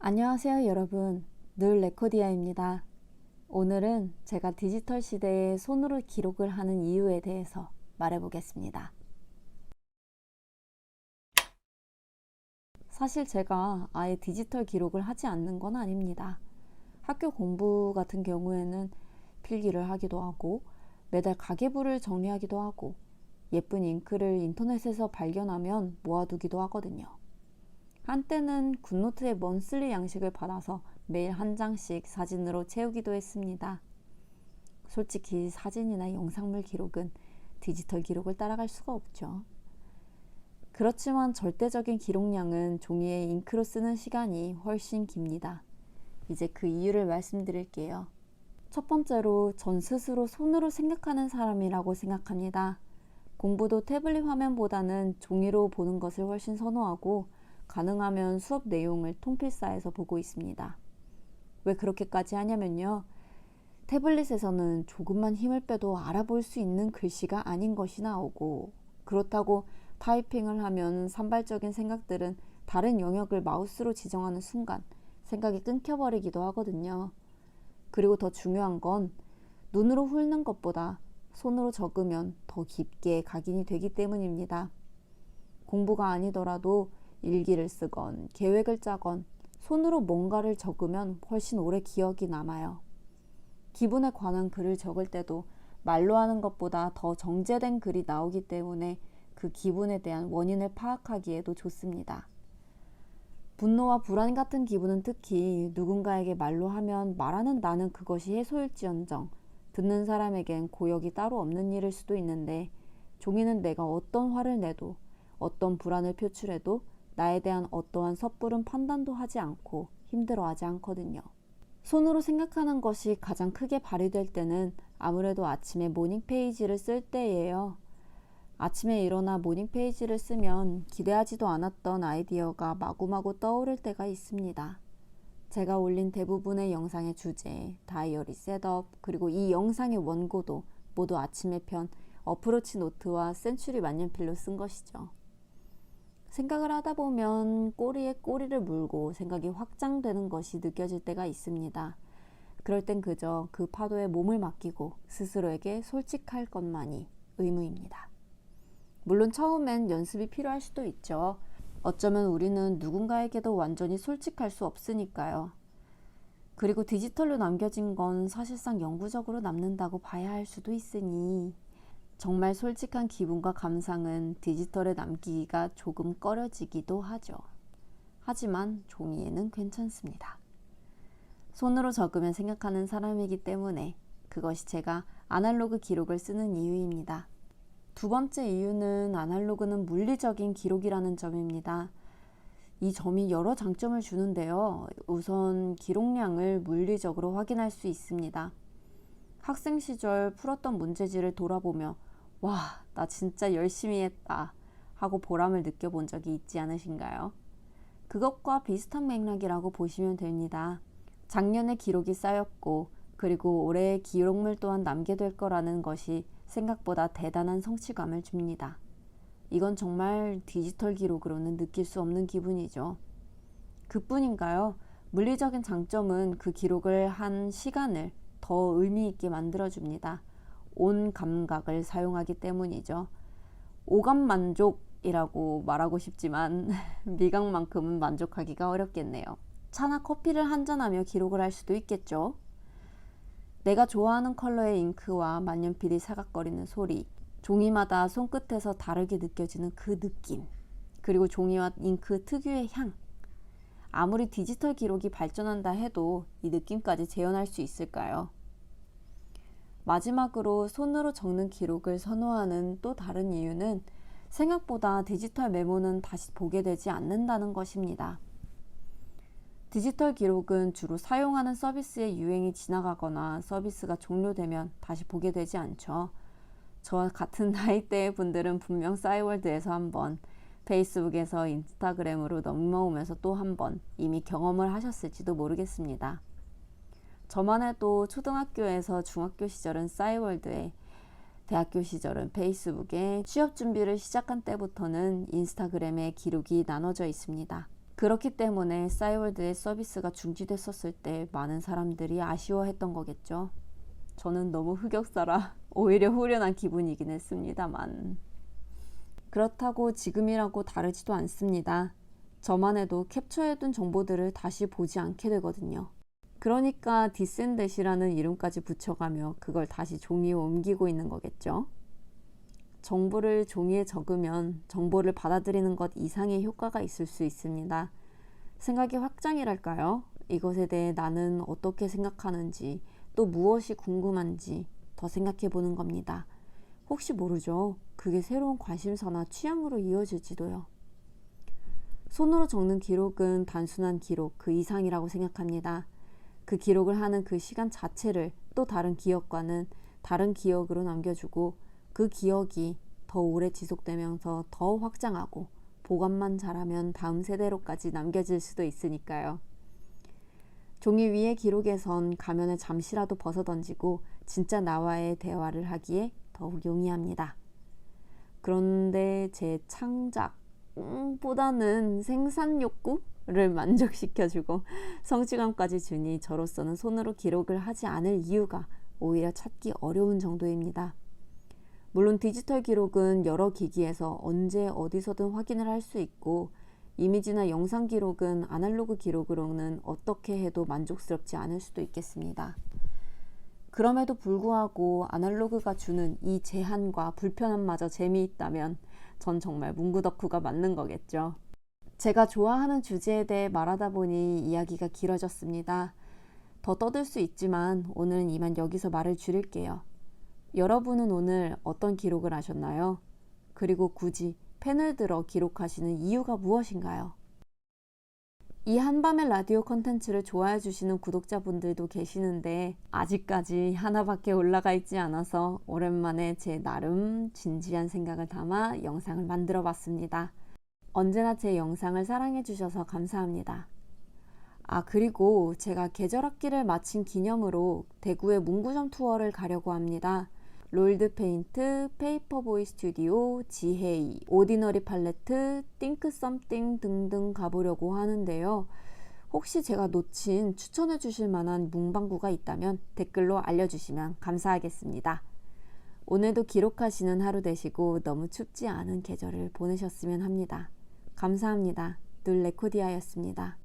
안녕하세요 여러분, 늘 레코디아입니다. 오늘은 제가 디지털 시대에 손으로 기록을 하는 이유에 대해서 말해보겠습니다. 사실 제가 아예 디지털 기록을 하지 않는 건 아닙니다. 학교 공부 같은 경우에는 필기를 하기도 하고 매달 가계부를 정리하기도 하고 예쁜 잉크를 인터넷에서 발견하면 모아두기도 하거든요. 한때는 굿노트의 먼슬리 양식을 받아서 매일 한 장씩 사진으로 채우기도 했습니다. 솔직히 사진이나 영상물 기록은 디지털 기록을 따라갈 수가 없죠. 그렇지만 절대적인 기록량은 종이에 잉크로 쓰는 시간이 훨씬 깁니다. 이제 그 이유를 말씀드릴게요. 첫 번째로 전 스스로 손으로 생각하는 사람이라고 생각합니다. 공부도 태블릿 화면보다는 종이로 보는 것을 훨씬 선호하고 가능하면 수업 내용을 통필사에서 보고 있습니다. 왜 그렇게까지 하냐면요. 태블릿에서는 조금만 힘을 빼도 알아볼 수 있는 글씨가 아닌 것이 나오고, 그렇다고 타이핑을 하면 산발적인 생각들은 다른 영역을 마우스로 지정하는 순간 생각이 끊겨버리기도 하거든요. 그리고 더 중요한 건 눈으로 훑는 것보다 손으로 적으면 더 깊게 각인이 되기 때문입니다. 공부가 아니더라도 일기를 쓰건 계획을 짜건 손으로 뭔가를 적으면 훨씬 오래 기억이 남아요. 기분에 관한 글을 적을 때도 말로 하는 것보다 더 정제된 글이 나오기 때문에 그 기분에 대한 원인을 파악하기에도 좋습니다. 분노와 불안 같은 기분은 특히 누군가에게 말로 하면 말하는 나는 그것이 해소일지언정 듣는 사람에겐 고역이 따로 없는 일일 수도 있는데, 종이는 내가 어떤 화를 내도 어떤 불안을 표출해도 나에 대한 어떠한 섣부른 판단도 하지 않고 힘들어하지 않거든요. 손으로 생각하는 것이 가장 크게 발휘될 때는 아무래도 아침에 모닝 페이지를 쓸 때예요. 아침에 일어나 모닝 페이지를 쓰면 기대하지도 않았던 아이디어가 마구마구 떠오를 때가 있습니다. 제가 올린 대부분의 영상의 주제, 다이어리 셋업, 그리고 이 영상의 원고도 모두 아침에 편 어프로치 노트와 센츄리 만년필로 쓴 것이죠. 생각을 하다 보면 꼬리에 꼬리를 물고 생각이 확장되는 것이 느껴질 때가 있습니다. 그럴 땐 그저 그 파도에 몸을 맡기고 스스로에게 솔직할 것만이 의무입니다. 물론 처음엔 연습이 필요할 수도 있죠. 어쩌면 우리는 누군가에게도 완전히 솔직할 수 없으니까요. 그리고 디지털로 남겨진 건 사실상 영구적으로 남는다고 봐야 할 수도 있으니 정말 솔직한 기분과 감상은 디지털에 남기기가 조금 꺼려지기도 하죠. 하지만 종이에는 괜찮습니다. 손으로 적으면 생각하는 사람이기 때문에 그것이 제가 아날로그 기록을 쓰는 이유입니다. 두 번째 이유는 아날로그는 물리적인 기록이라는 점입니다. 이 점이 여러 장점을 주는데요. 우선 기록량을 물리적으로 확인할 수 있습니다. 학생 시절 풀었던 문제지를 돌아보며 와, 나 진짜 열심히 했다 하고 보람을 느껴본 적이 있지 않으신가요? 그것과 비슷한 맥락이라고 보시면 됩니다. 작년에 기록이 쌓였고 그리고 올해의 기록물 또한 남게 될 거라는 것이 생각보다 대단한 성취감을 줍니다. 이건 정말 디지털 기록으로는 느낄 수 없는 기분이죠. 그뿐인가요? 물리적인 장점은 그 기록을 한 시간을 더 의미 있게 만들어줍니다. 온 감각을 사용하기 때문이죠. 오감 만족이라고 말하고 싶지만 미각만큼은 만족하기가 어렵겠네요. 차나 커피를 한잔하며 기록을 할 수도 있겠죠. 내가 좋아하는 컬러의 잉크와 만년필이 사각거리는 소리, 종이마다 손끝에서 다르게 느껴지는 그 느낌, 그리고 종이와 잉크 특유의 향. 아무리 디지털 기록이 발전한다 해도 이 느낌까지 재현할 수 있을까요? 마지막으로 손으로 적는 기록을 선호하는 또 다른 이유는 생각보다 디지털 메모는 다시 보게 되지 않는다는 것입니다. 디지털 기록은 주로 사용하는 서비스의 유행이 지나가거나 서비스가 종료되면 다시 보게 되지 않죠. 저와 같은 나이대의 분들은 분명 싸이월드에서 한 번, 페이스북에서 인스타그램으로 넘어오면서 또 한 번 이미 경험을 하셨을지도 모르겠습니다. 저만 해도 초등학교에서 중학교 시절은 싸이월드에, 대학교 시절은 페이스북에, 취업 준비를 시작한 때부터는 인스타그램에 기록이 나눠져 있습니다. 그렇기 때문에 싸이월드의 서비스가 중지됐었을 때 많은 사람들이 아쉬워했던 거겠죠. 저는 너무 흑역사라 오히려 후련한 기분이긴 했습니다만. 그렇다고 지금이라고 다르지도 않습니다. 저만 해도 캡처해둔 정보들을 다시 보지 않게 되거든요. 그러니까 디센댓이라는 이름까지 붙여가며 그걸 다시 종이에 옮기고 있는 거겠죠. 정보를 종이에 적으면 정보를 받아들이는 것 이상의 효과가 있을 수 있습니다. 생각의 확장이랄까요? 이것에 대해 나는 어떻게 생각하는지, 또 무엇이 궁금한지 더 생각해 보는 겁니다. 혹시 모르죠? 그게 새로운 관심사나 취향으로 이어질지도요. 손으로 적는 기록은 단순한 기록 그 이상이라고 생각합니다. 그 기록을 하는 그 시간 자체를 또 다른 기억과는 다른 기억으로 남겨주고 그 기억이 더 오래 지속되면서 더 확장하고 보관만 잘하면 다음 세대로까지 남겨질 수도 있으니까요. 종이 위의 기록에선 가면을 잠시라도 벗어던지고 진짜 나와의 대화를 하기에 더욱 용이합니다. 그런데 제 창작보다는 생산 욕구를 만족시켜주고 성취감까지 주니 저로서는 손으로 기록을 하지 않을 이유가 오히려 찾기 어려운 정도입니다. 물론 디지털 기록은 여러 기기에서 언제 어디서든 확인을 할 수 있고 이미지나 영상 기록은 아날로그 기록으로는 어떻게 해도 만족스럽지 않을 수도 있겠습니다. 그럼에도 불구하고 아날로그가 주는 이 제한과 불편함마저 재미있다면 전 정말 문구 덕후가 맞는 거겠죠. 제가 좋아하는 주제에 대해 말하다 보니 이야기가 길어졌습니다. 더 떠들 수 있지만 오늘은 이만 여기서 말을 줄일게요. 여러분은 오늘 어떤 기록을 하셨나요? 그리고 굳이 펜을 들어 기록하시는 이유가 무엇인가요? 이 한밤의 라디오 컨텐츠를 좋아해 주시는 구독자분들도 계시는데 아직까지 하나밖에 올라가 있지 않아서 오랜만에 제 나름 진지한 생각을 담아 영상을 만들어 봤습니다. 언제나 제 영상을 사랑해 주셔서 감사합니다. 그리고 제가 계절학기를 마친 기념으로 대구의 문구점 투어를 가려고 합니다. 롤드페인트, 페이퍼보이 스튜디오, 지헤이, 오디너리 팔레트, 띵크 썸띵 등등 가보려고 하는데요. 혹시 제가 놓친 추천해 주실 만한 문방구가 있다면 댓글로 알려주시면 감사하겠습니다. 오늘도 기록하시는 하루 되시고 너무 춥지 않은 계절을 보내셨으면 합니다. 감사합니다. 눌레코디아였습니다.